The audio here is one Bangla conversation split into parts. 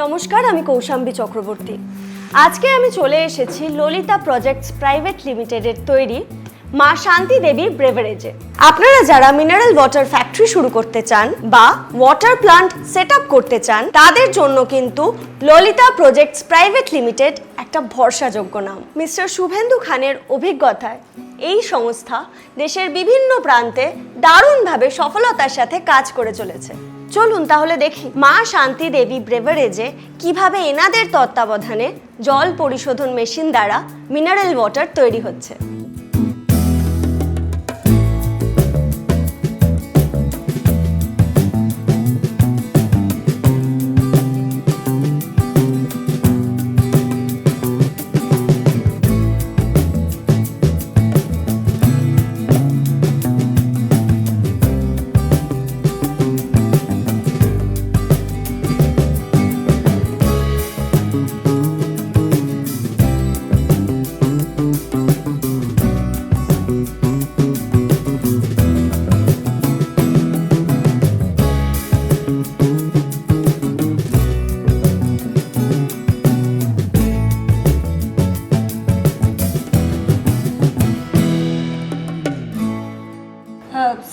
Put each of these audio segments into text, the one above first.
নমস্কার, আমি কৌশাম্বী চক্রবর্তী। আজকে আমি চলে এসেছি ললিতা প্রজেক্টস প্রাইভেট লিমিটেডের তৈরি মা শান্তি দেবী ব্রেভারেজে। আপনারা যারা মিনারেল ওয়াটার ফ্যাক্টরি শুরু করতে চান বা ওয়াটার প্লান্ট সেট আপ করতে চান, তাদের জন্য কিন্তু ললিতা প্রজেক্টস প্রাইভেট লিমিটেড একটা ভরসাযোগ্য নাম। মিস্টার শুভেন্দু খানের অভিজ্ঞতায় এই সংস্থা দেশের বিভিন্ন প্রান্তে দারুণভাবে সফলতার সাথে কাজ করে চলেছে। চলুন তাহলে দেখি মা শান্তি দেবী ব্রেভারেজে কিভাবে এনাদের তত্ত্বাবধানে জল পরিশোধন মেশিন দ্বারা মিনারেল ওয়াটার তৈরি হচ্ছে।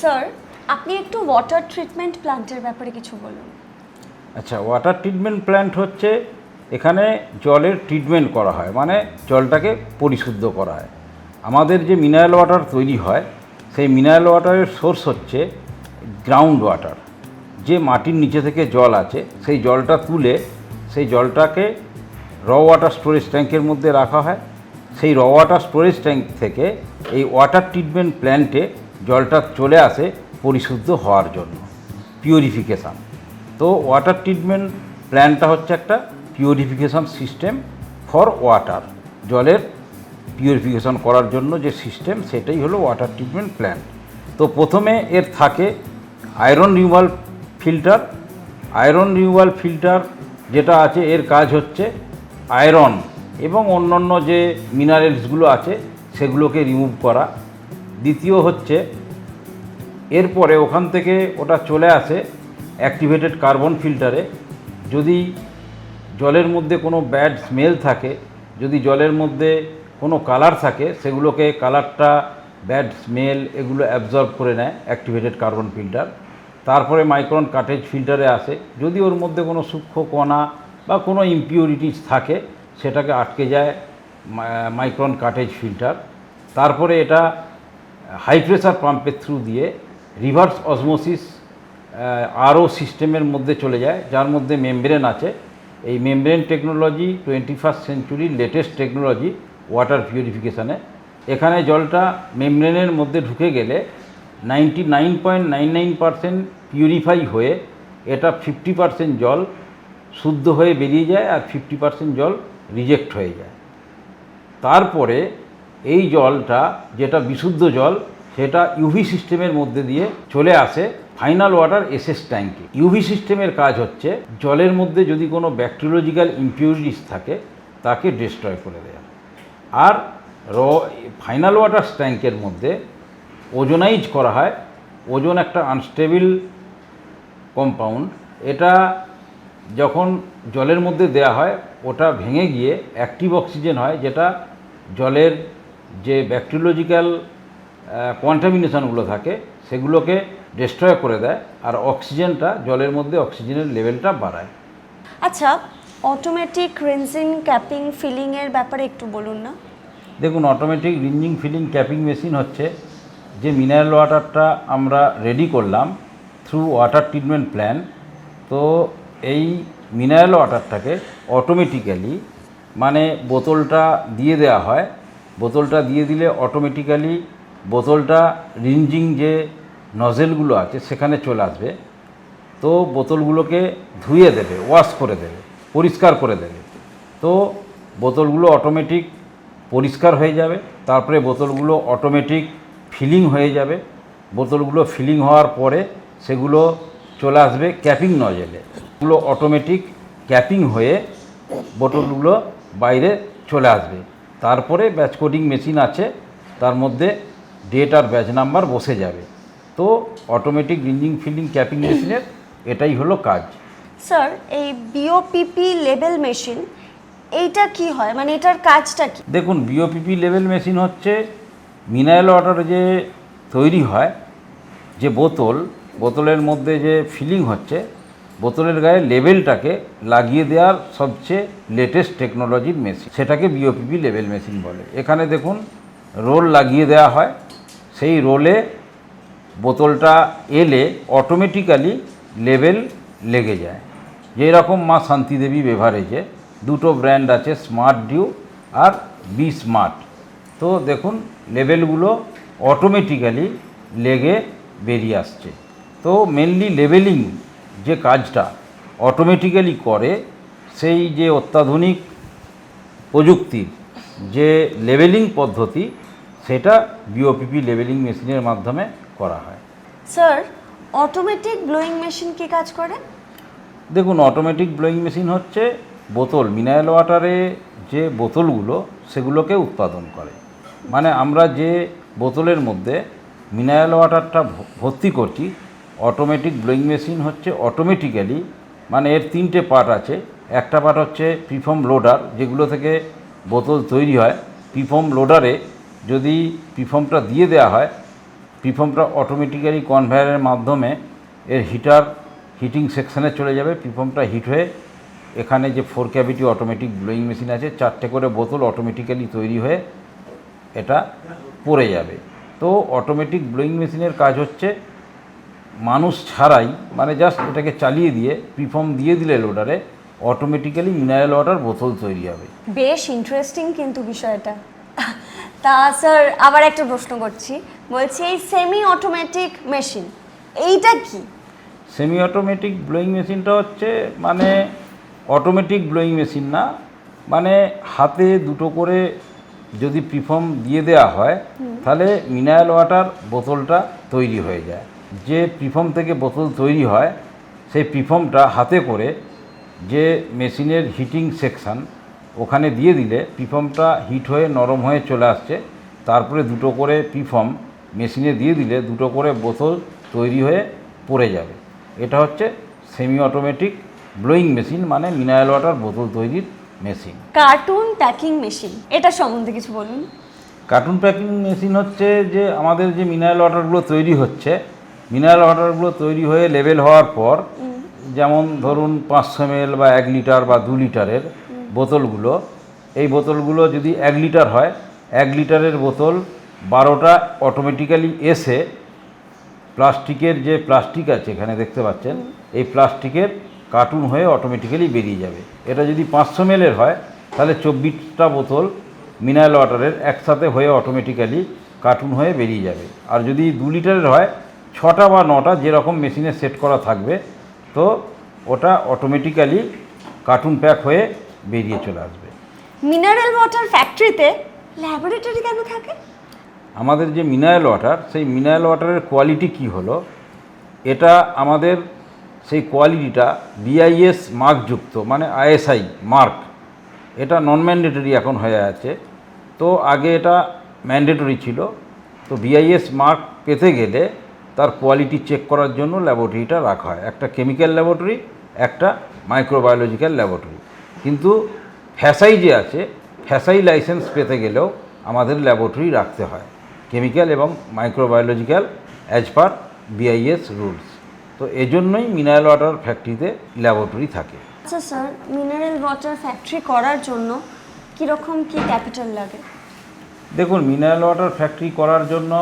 স্যার, আপনি একটু ওয়াটার ট্রিটমেন্ট প্ল্যান্টের ব্যাপারে কিছু বলুন। আচ্ছা, ওয়াটার ট্রিটমেন্ট প্ল্যান্ট হচ্ছে এখানে জলের ট্রিটমেন্ট করা হয়, মানে জলটাকে পরিশুদ্ধ করা হয়। আমাদের যে মিনারেল ওয়াটার তৈরি হয়, সেই মিনারেল ওয়াটারের সোর্স হচ্ছে গ্রাউন্ড ওয়াটার। যে মাটির নিচে থেকে জল আছে, সেই জলটা তুলে সেই জলটাকে র ওয়াটার স্টোরেজ ট্যাঙ্কের মধ্যে রাখা হয়। সেই র ওয়াটার স্টোরেজ ট্যাঙ্ক থেকে এই ওয়াটার ট্রিটমেন্ট প্ল্যান্টে জলটা চলে আসে পরিশুদ্ধ হওয়ার জন্য, পিউরিফিকেশান। তো ওয়াটার ট্রিটমেন্ট প্ল্যান্টটা হচ্ছে একটা পিউরিফিকেশান সিস্টেম ফর ওয়াটার। জলের পিউরিফিকেশান করার জন্য যে সিস্টেম, সেটাই হলো ওয়াটার ট্রিটমেন্ট প্ল্যান্ট। তো প্রথমে এর থাকে iron removal filter. Iron removal filter যেটা আছে, এর কাজ হচ্ছে আয়রন এবং অন্যান্য যে মিনারেলসগুলো আছে সেগুলোকে রিমুভ করা। দ্বিতীয় হচ্ছে এরপরে ওখান থেকে ওটা চলে আসে অ্যাক্টিভেটেড কার্বন ফিল্টারে। যদি জলের মধ্যে কোনো ব্যাড স্মেল থাকে, যদি জলের মধ্যে কোনো কালার থাকে, সেগুলোকে কালারটা, ব্যাড স্মেল এগুলো অ্যাবজর্ব করে নেয় অ্যাক্টিভেটেড কার্বন ফিল্টার। তারপরে মাইক্রন কাটেজ ফিল্টারে আসে। যদি ওর মধ্যে কোনো সূক্ষ্ম কণা বা কোনো ইমপিউরিটিস থাকে, সেটাকে আটকে যায় মাইক্রন কাটেজ ফিল্টার। তারপরে এটা হাই প্রেসার পাম্পের থ্রু দিয়ে রিভার্স অসমোসিস আরও সিস্টেমের মধ্যে চলে যায়, যার মধ্যে মেমব্রেন আছে। এই মেমব্রেন টেকনোলজি 21st সেঞ্চুরির লেটেস্ট টেকনোলজি ওয়াটার পিউরিফিকেশানে। এখানে জলটা মেমব্রেনের মধ্যে ঢুকে গেলে 99.99% পিউরিফাই হয়ে এটা 50% জল শুদ্ধ হয়ে বেরিয়ে যায় আর 50% জল রিজেক্ট হয়ে যায়। তারপরে এই জলটা, যেটা বিশুদ্ধ জল, সেটা ইউভি সিস্টেমের মধ্যে দিয়ে চলে আসে ফাইনাল ওয়াটার এসএস ট্যাঙ্কে। ইউভি সিস্টেমের কাজ হচ্ছে জলের মধ্যে যদি কোনো ব্যাকটেরিওলজিক্যাল ইমপিউরিটিস থাকে, তাকে ডিস্ট্রয় করে দেয়। আর ফাইনাল ওয়াটার ট্যাঙ্কের মধ্যে ওজোনাইজ করা হয়। ওজোন একটা আনস্টেবল কম্পাউন্ড। এটা যখন জলের মধ্যে দেয়া হয়, ওটা ভেঙে গিয়ে অ্যাক্টিভ অক্সিজেন হয়, যেটা জলের যে ব্যাকটেরিওলজিক্যাল কন্টামিনেশনগুলো থাকে সেগুলোকে ডিস্ট্রয় করে দেয়, আর অক্সিজেনটা, জলের মধ্যে অক্সিজেনের লেভেলটা বাড়ায়। আচ্ছা, অটোমেটিক রিনজিং, ক্যাপিং, ফিলিংয়ের ব্যাপারে একটু বলুন না। দেখুন, অটোমেটিক রিনজিং, ফিলিং, ক্যাপিং মেশিন হচ্ছে যে মিনারেল ওয়াটারটা আমরা রেডি করলাম থ্রু ওয়াটার ট্রিটমেন্ট প্ল্যান। তো এই মিনারেল ওয়াটারটাকে অটোমেটিক্যালি, মানে বোতলটা দিয়ে দেওয়া হয়। বোতলটা দিয়ে দিলে অটোমেটিক্যালি বোতলটা রিনজিং যে নজেলগুলো আছে সেখানে চলে আসবে। তো বোতলগুলোকে ধুয়ে দেবে, ওয়াশ করে দেবে, পরিষ্কার করে দেবে। তো বোতলগুলো অটোমেটিক পরিষ্কার হয়ে যাবে। তারপরে বোতলগুলো অটোমেটিক ফিলিং হয়ে যাবে। বোতলগুলো ফিলিং হওয়ার পরে সেগুলো চলে আসবে ক্যাপিং নজেলে। এগুলো অটোমেটিক ক্যাপিং হয়ে বোতলগুলো বাইরে চলে আসবে। তারপরে ব্যাচ কোডিং মেশিন আছে, তার মধ্যে ডেট আর ব্যাচ নাম্বার বসে যাবে। তো অটোমেটিক রিনজিং, ফিলিং, ক্যাপিং মেশিনের এটাই হলো কাজ। স্যার এই বিওপিপি লেবেল মেশিন এইটা কি হয়, মানে এটার কাজটা কি? দেখুন, বিওপিপি লেভেল মেশিন হচ্ছে মিনারেল ওয়াটার যে তৈরি হয়, যে বোতলের মধ্যে যে ফিলিং হচ্ছে, বোতলের গায়ে লেবেলটাকে লাগিয়ে দেওয়ার সবচেয়ে লেটেস্ট টেকনোলজির মেশিন, সেটাকে বিওপিপি লেভেল মেশিন বলে। এখানে দেখুন রোল লাগিয়ে দেওয়া হয়, সেই রোলে বোতলটা এলে অটোমেটিক্যালি লেবেল লেগে যায়। যেই রকম মা শান্তিদেবী বেভারেজে দুটো ব্র্যান্ড আছে, smart due R be smart. তো দেখুন লেবেলগুলো অটোমেটিক্যালি লেগে বেরিয়ে আসছে। তো মেনলি লেবেলিং যে কাজটা অটোমেটিক্যালি করে, সেই যে অত্যাধুনিক প্রযুক্তির যে লেবেলিং পদ্ধতি, সেটা বিওপিপি লেবেলিং মেশিনের মাধ্যমে করা হয়। স্যার অটোমেটিক ব্লোয়িং মেশিন কি কাজ করে? দেখুন, অটোমেটিক ব্লোয়িং মেশিন হচ্ছে মিনারেল ওয়াটারে যে বোতলগুলো, সেগুলোকে উৎপাদন করে। মানে আমরা যে বোতলের মধ্যে মিনারেল ওয়াটারটা ভর্তি করছি, অটোমেটিক ব্লোয়িং মেশিন হচ্ছে অটোমেটিক্যালি, মানে এর তিনটে পার্ট আছে। একটা পার্ট হচ্ছে প্রিফর্ম লোডার, যেগুলো থেকে বোতল তৈরি হয়। প্রিফর্ম লোডারে যদি প্রিফর্মটা দিয়ে দেওয়া হয়, প্রিফর্মটা অটোমেটিক্যালি কনভেয়ারের মাধ্যমে এর হিটিং সেকশানে চলে যাবে। প্রিফর্মটা হিট হয়ে এখানে যে 4 ক্যাভিটি অটোমেটিক ব্লোয়িং মেশিন আছে, 4টে করে বোতল অটোমেটিক্যালি তৈরি হয়ে এটা পড়ে যাবে। তো অটোমেটিক ব্লোয়িং মেশিনের কাজ হচ্ছে মানুষ ছাড়াই, মানে জাস্ট এটাকে চালিয়ে দিয়ে প্রিফর্ম দিয়ে দিলে লোডারে অটোমেটিক্যালি মিনারেল ওয়াটার বোতল তৈরি হবে। বেশ ইন্টারেস্টিং কিন্তু বিষয়টা। তা স্যার আবার একটা প্রশ্ন করছি, বলছি এই সেমি অটোমেটিক মেশিন এইটা কি? সেমি অটোমেটিক ব্লোয়িং মেশিনটা হচ্ছে মানে অটোমেটিক ব্লোয়িং মেশিন না, মানে হাতে দুটো করে যদি প্রিফর্ম দিয়ে দেওয়া হয়, তাহলে মিনারেল ওয়াটার বোতলটা তৈরি হয়ে যায়। যে প্রিফর্ম থেকে বোতল তৈরি হয়, সেই প্রিফর্মটা হাতে করে যে মেশিনের হিটিং সেকশান, ওখানে দিয়ে দিলে প্রিফর্মটা হিট হয়ে নরম হয়ে চলে আসছে। তারপরে দুটো করে প্রিফর্ম মেশিনে দিয়ে দিলে দুটো করে বোতল তৈরি হয়ে পড়ে যাবে। এটা হচ্ছে সেমি অটোমেটিক ব্লোয়িং মেশিন, মানে মিনারেল ওয়াটার বোতল তৈরির মেশিন। কার্টুন প্যাকিং মেশিন, এটা সম্বন্ধে কিছু বলুন। কার্টুন প্যাকিং মেশিন হচ্ছে যে আমাদের যে মিনারেল ওয়াটারগুলো তৈরি হচ্ছে, মিনারেল ওয়াটারগুলো তৈরি হয়ে লেভেল হওয়ার পর, যেমন ধরুন 500 ml বা 1 লিটার বা 2 লিটারের বোতলগুলো, এই বোতলগুলো যদি 1 লিটার হয়, 1 লিটারের বোতল 12টা অটোমেটিক্যালি এসে প্লাস্টিকের যে প্লাস্টিক আছে এখানে দেখতে পাচ্ছেন, এই প্লাস্টিকের কার্টুন হয়ে অটোমেটিক্যালি বেরিয়ে যাবে। এটা যদি 500 ml হয়, তাহলে 24টা বোতল মিনারেল ওয়াটারের একসাথে হয়ে অটোমেটিক্যালি কার্টুন হয়ে বেরিয়ে যাবে। আর যদি 2 লিটারের হয়, 6টা বা 9টা যেরকম মেশিনে সেট করা থাকবে, তো ওটা অটোমেটিক্যালি কার্টুন প্যাক হয়ে বেরিয়ে চলে আসবে। মিনারেল ওয়াটার ফ্যাক্টরিতে ল্যাবরেটরি কেন থাকে? আমাদের যে মিনারেল ওয়াটার, সেই মিনারেল ওয়াটারের কোয়ালিটি কি হলো, এটা আমাদের সেই কোয়ালিটিটা বিআইএস মার্কযুক্ত, মানে আইএসআই মার্ক, এটা নন ম্যান্ডেটরি এখন হয়ে আছে। তো আগে এটা ম্যান্ডেটরি ছিল। তো বিআইএস মার্ক পেতে গেলে তার কোয়ালিটি চেক করার জন্য ল্যাবরেটরিটা রাখা হয়, একটা কেমিক্যাল ল্যাবরেটরি, একটা মাইক্রোবায়োলজিক্যাল ল্যাবরেটরি। কিন্তু ফ্যাসাই যে আছে, ফ্যাসাই লাইসেন্স পেতে গেলেও আমাদের ল্যাবরেটরি রাখতে হয়, কেমিক্যাল এবং microbiological as per BIS rules. তো এজন্যই মিনারেল ওয়াটার ফ্যাক্টরিতে ল্যাবরেটরি থাকে। আচ্ছা স্যার, মিনারেল ওয়াটার ফ্যাক্টরি করার জন্য কীরকম কি ক্যাপিটাল লাগে? দেখুন, মিনারেল ওয়াটার ফ্যাক্টরি করার জন্য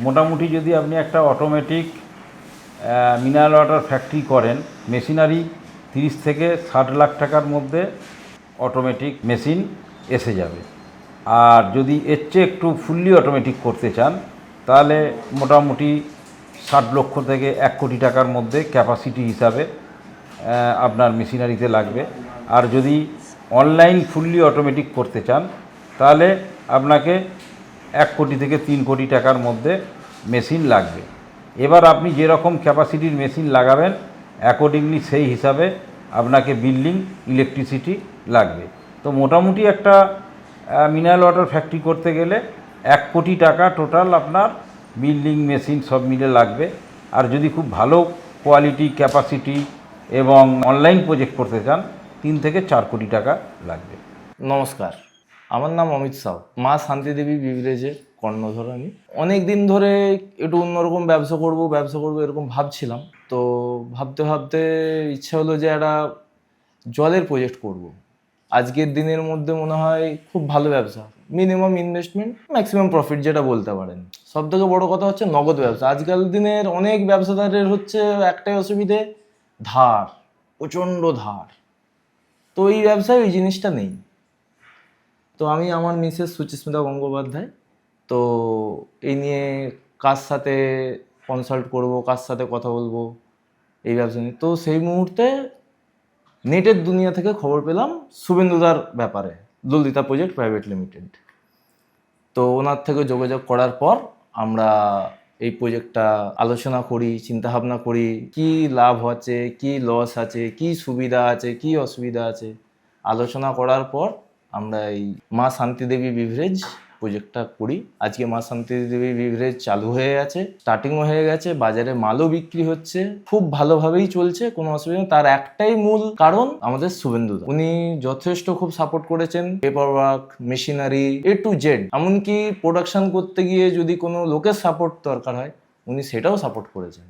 মোটামুটি যদি আপনি একটা অটোমেটিক মিনারেল ওয়াটার ফ্যাক্টরি করেন, মেশিনারি 30 থেকে 60 লাখ টাকার মধ্যে অটোমেটিক মেশিন এসে যাবে। আর যদি এর চেয়ে একটু ফুললি অটোমেটিক করতে চান, তাহলে মোটামুটি 60 লক্ষ থেকে 1 কোটি টাকার মধ্যে ক্যাপাসিটি হিসাবে আপনার মেশিনারিতে লাগবে। আর যদি অনলাইন ফুললি অটোমেটিক করতে চান, তাহলে আপনাকে 1 কোটি থেকে 3 কোটি টাকার মধ্যে মেশিন লাগবে। এবার আপনি যেরকম ক্যাপাসিটির মেশিন লাগাবেন, অ্যাকর্ডিংলি সেই হিসাবে আপনাকে বিল্ডিং, ইলেকট্রিসিটি লাগবে। তো মোটামুটি একটা মিনারেল ওয়াটার ফ্যাক্টরি করতে গেলে 1 কোটি টাকা টোটাল আপনার বিল্ডিং, মেশিন সব মিলে লাগবে। আর যদি খুব ভালো কোয়ালিটি, ক্যাপাসিটি, এবং অনলাইন প্রজেক্ট করতে চান 3 থেকে 4 কোটি টাকা লাগবে। নমস্কার, আমার নাম অমিত সাউ, মা শান্তিদেবী বিভরেজের কর্ণধর। আমি অনেক দিন ধরে একটু অন্যরকম ব্যবসা করব এরকম ভাবছিলাম। তো ভাবতে ভাবতে ইচ্ছা হলো যে একটা জলের প্রজেক্ট করব। আজকের দিনের মধ্যে মনে হয় খুব ভালো ব্যবসা, মিনিমাম ইনভেস্টমেন্ট ম্যাক্সিমাম প্রফিট যেটা বলতে পারেন। সব থেকে বড় কথা হচ্ছে নগদ ব্যবসা। আজকাল দিনের অনেক ব্যবসাদারের হচ্ছে একটাই অসুবিধে, ধার, প্রচণ্ড ধার। তো এই ব্যবসায় ওই জিনিসটা নেই। তো আমি আমার মিসেস সুচিস্মিতা গঙ্গোপাধ্যায়, তো এই নিয়ে কার সাথে কনসাল্ট করব, কার সাথে কথা বলবো এই ব্যবসা নিয়ে। তো সেই মুহূর্তে নেটের দুনিয়া থেকে খবর পেলাম শুভেন্দুদার ব্যাপারে, ললিতা প্রজেক্ট প্রাইভেট লিমিটেড। তো ওনার থেকে যোগাযোগ করার পর আমরা এই প্রজেক্টটা আলোচনা করি, চিন্তাভাবনা করি, কি লাভ হচ্ছে, কি লস আছে, কি সুবিধা আছে, কি অসুবিধা আছে। আলোচনা করার পর আমরা এই মা শান্তিদেবী বিভরেজ প্রজেক্টটা করি। আজকে মা শান্তিদেবী বিভরেজ চালু হয়ে গেছে, স্টার্টিংও হয়ে গেছে, বাজারে মালও বিক্রি হচ্ছে, খুব ভালোভাবেই চলছে, কোনো অসুবিধা নেই। তার একটাই মূল কারণ আমাদের শুভেন্দুদা, উনি যথেষ্ট খুব সাপোর্ট করেছেন। Paper work, machinery, A to Z, এমনকি প্রোডাকশন করতে গিয়ে যদি কোনো লোকের সাপোর্ট দরকার হয় উনি সেটাও সাপোর্ট করেছেন।